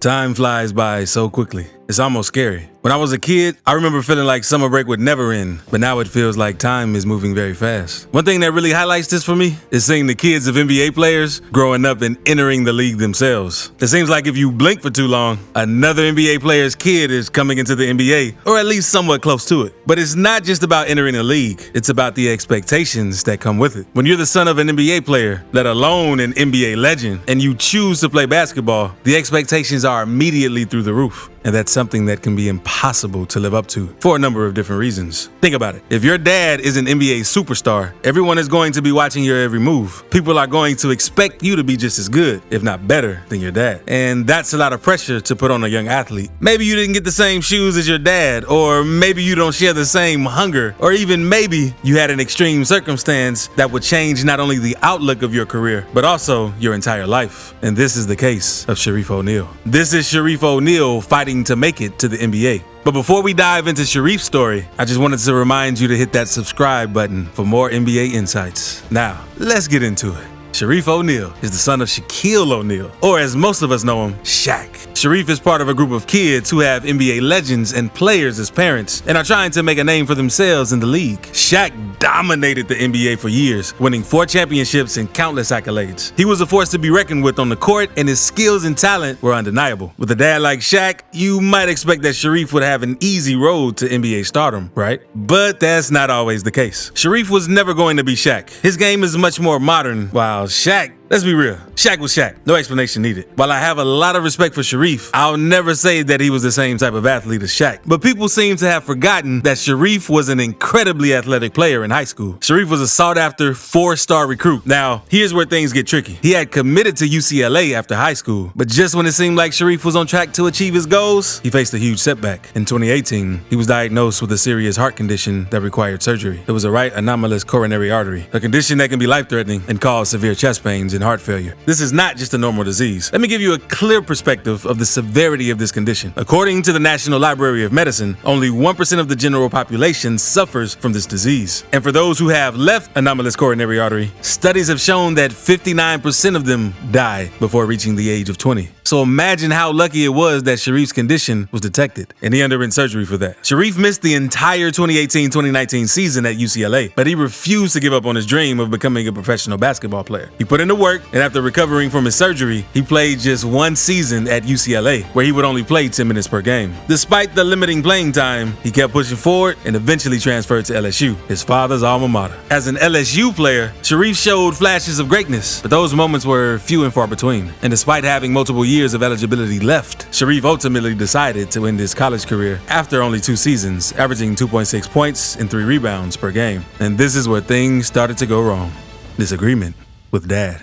Time flies by so quickly. It's almost scary. When I was a kid, I remember feeling like summer break would never end, but now it feels like time is moving very fast. One thing that really highlights this for me is seeing the kids of NBA players growing up and entering the league themselves. It seems like if you blink for too long, another NBA player's kid is coming into the NBA, or at least somewhat close to it. But it's not just about entering a league, it's about the expectations that come with it. When you're the son of an NBA player, let alone an NBA legend, and you choose to play basketball, the expectations are immediately through the roof. And that's something that can be impossible to live up to for a number of different reasons. Think about it. If your dad is an NBA superstar, everyone is going to be watching your every move. People are going to expect you to be just as good, if not better, than your dad. And that's a lot of pressure to put on a young athlete. Maybe you didn't get the same shoes as your dad, or maybe you don't share the same hunger, or even maybe you had an extreme circumstance that would change not only the outlook of your career, but also your entire life. And this is the case of Sharif O'Neal. This is Sharif O'Neal fighting to make it to the NBA. But before we dive into Shareef's story, I just wanted to remind you to hit that subscribe button for more NBA insights. Now, let's get into it. Sharif O'Neal is the son of Shaquille O'Neal, or as most of us know him, Shaq. Sharif is part of a group of kids who have NBA legends and players as parents and are trying to make a name for themselves in the league. Shaq dominated the NBA for years, winning 4 championships and countless accolades. He was a force to be reckoned with on the court, and his skills and talent were undeniable. With a dad like Shaq, you might expect that Sharif would have an easy road to NBA stardom, right? But that's not always the case. Sharif was never going to be Shaq. His game is much more modern, while Shaq, let's be real, Shaq was Shaq. No explanation needed. While I have a lot of respect for Sharif, I'll never say that he was the same type of athlete as Shaq. But people seem to have forgotten that Sharif was an incredibly athletic player in high school. Sharif was a sought-after 4-star recruit. Now, here's where things get tricky. He had committed to UCLA after high school, but just when it seemed like Sharif was on track to achieve his goals, he faced a huge setback. In 2018, he was diagnosed with a serious heart condition that required surgery. It was a right anomalous coronary artery, a condition that can be life-threatening and cause severe chest pains and heart failure. This is not just a normal disease. Let me give you a clear perspective of the severity of this condition. According to the National Library of Medicine, only 1% of the general population suffers from this disease. And for those who have left anomalous coronary artery, studies have shown that 59% of them die before reaching the age of 20. So imagine how lucky it was that Sharif's condition was detected, and he underwent surgery for that. Sharif missed the entire 2018-2019 season at UCLA, but he refused to give up on his dream of becoming a professional basketball player. He put in the work, and after recovering from his surgery, he played just 1 season at UCLA, where he would only play 10 minutes per game. Despite the limiting playing time, he kept pushing forward and eventually transferred to LSU, his father's alma mater. As an LSU player, Sharif showed flashes of greatness, but those moments were few and far between. And despite having multiple years of eligibility left, Sharif ultimately decided to end his college career after only 2 seasons, averaging 2.6 points and 3 rebounds per game. And this is where things started to go wrong. Disagreement with dad.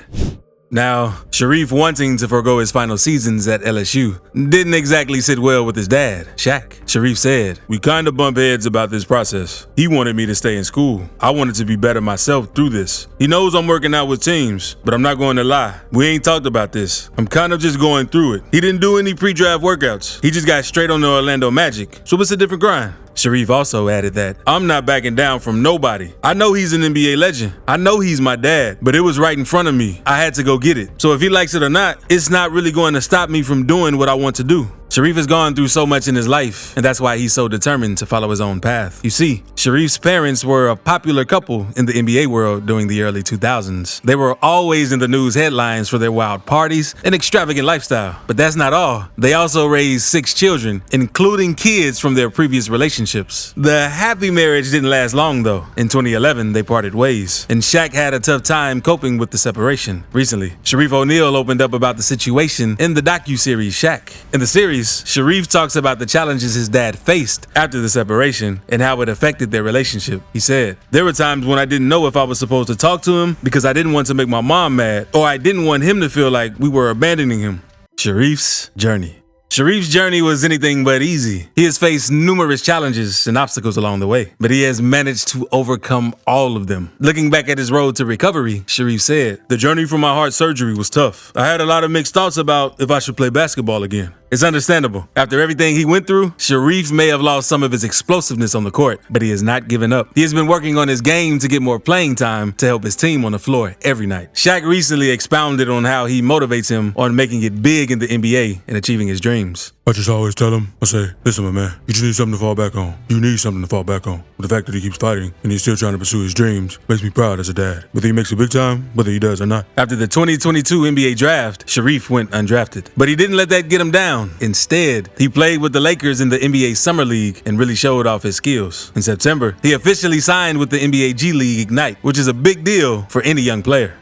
Now, Sharif wanting to forego his final seasons at LSU didn't exactly sit well with his dad, Shaq. Sharif said, "We kind of bump heads about this process. He wanted me to stay in school. I wanted to be better myself through this. He knows I'm working out with teams, but I'm not going to lie. We ain't talked about this. I'm kind of just going through it. He didn't do any pre-draft workouts. He just got straight on the Orlando Magic, so it's a different grind." Sharif also added that, "I'm not backing down from nobody. I know he's an NBA legend. I know he's my dad, but it was right in front of me. I had to go get it. So if he likes it or not, it's not really going to stop me from doing what I want to do." Sharif has gone through so much in his life, and that's why he's so determined to follow his own path. You see, Sharif's parents were a popular couple in the NBA world during the early 2000s. They were always in the news headlines for their wild parties and extravagant lifestyle. But that's not all. They also raised 6 children, including kids from their previous relationships. The happy marriage didn't last long though. In 2011, they parted ways, and Shaq had a tough time coping with the separation. Recently, Sharif O'Neal opened up about the situation in the docuseries Shaq. In the series, Sharif talks about the challenges his dad faced after the separation and how it affected their relationship. He said, "There were times when I didn't know if I was supposed to talk to him because I didn't want to make my mom mad, or I didn't want him to feel like we were abandoning him." Sharif's journey. Sharif's journey was anything but easy. He has faced numerous challenges and obstacles along the way, but he has managed to overcome all of them. Looking back at his road to recovery, Sharif said, "The journey from my heart surgery was tough. I had a lot of mixed thoughts about if I should play basketball again. It's understandable. After everything he went through, Shareef may have lost some of his explosiveness on the court, but he has not given up. He has been working on his game to get more playing time to help his team on the floor every night. Shaq recently expounded on how he motivates him on making it big in the NBA and achieving his dreams. I just always tell him, I say, listen, my man, you just need something to fall back on. You need something to fall back on. But the fact that he keeps fighting and he's still trying to pursue his dreams makes me proud as a dad. Whether he makes it big time, whether he does or not. After the 2022 NBA draft, Shareef went undrafted. But he didn't let that get him down. Instead, he played with the Lakers in the NBA Summer League and really showed off his skills. In September, he officially signed with the NBA G League Ignite, which is a big deal for any young player.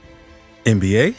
NBA?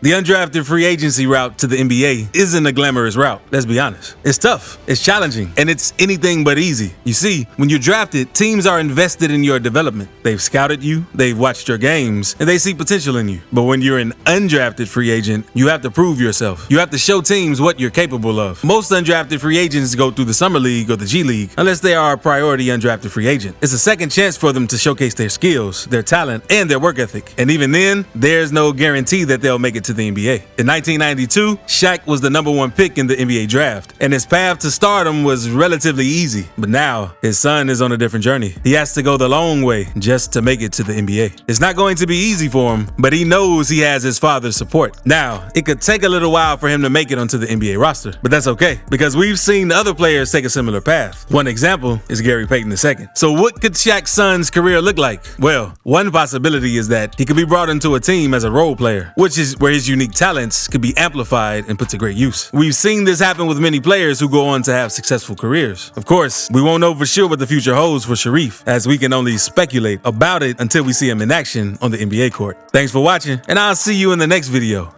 The undrafted free agency route to the NBA isn't a glamorous route, let's be honest. It's tough, it's challenging, and it's anything but easy. You see, when you're drafted, teams are invested in your development. They've scouted you, they've watched your games, and they see potential in you. But when you're an undrafted free agent, you have to prove yourself. You have to show teams what you're capable of. Most undrafted free agents go through the Summer League or the G League, unless they are a priority undrafted free agent. It's a second chance for them to showcase their skills, their talent, and their work ethic. And even then, there's no guarantee that they'll make it to the NBA. In 1992, Shaq was the #1 pick in the NBA draft, and his path to stardom was relatively easy. But now, his son is on a different journey. He has to go the long way just to make it to the NBA. It's not going to be easy for him, but he knows he has his father's support. Now, it could take a little while for him to make it onto the NBA roster, but that's okay, because we've seen other players take a similar path. One example is Gary Payton II. So what could Shaq's son's career look like? Well, one possibility is that he could be brought into a team as a role player, which is where his unique talents could be amplified and put to great use. We've seen this happen with many players who go on to have successful careers. Of course, we won't know for sure what the future holds for Shareef, as we can only speculate about it until we see him in action on the NBA court. Thanks for watching, and I'll see you in the next video.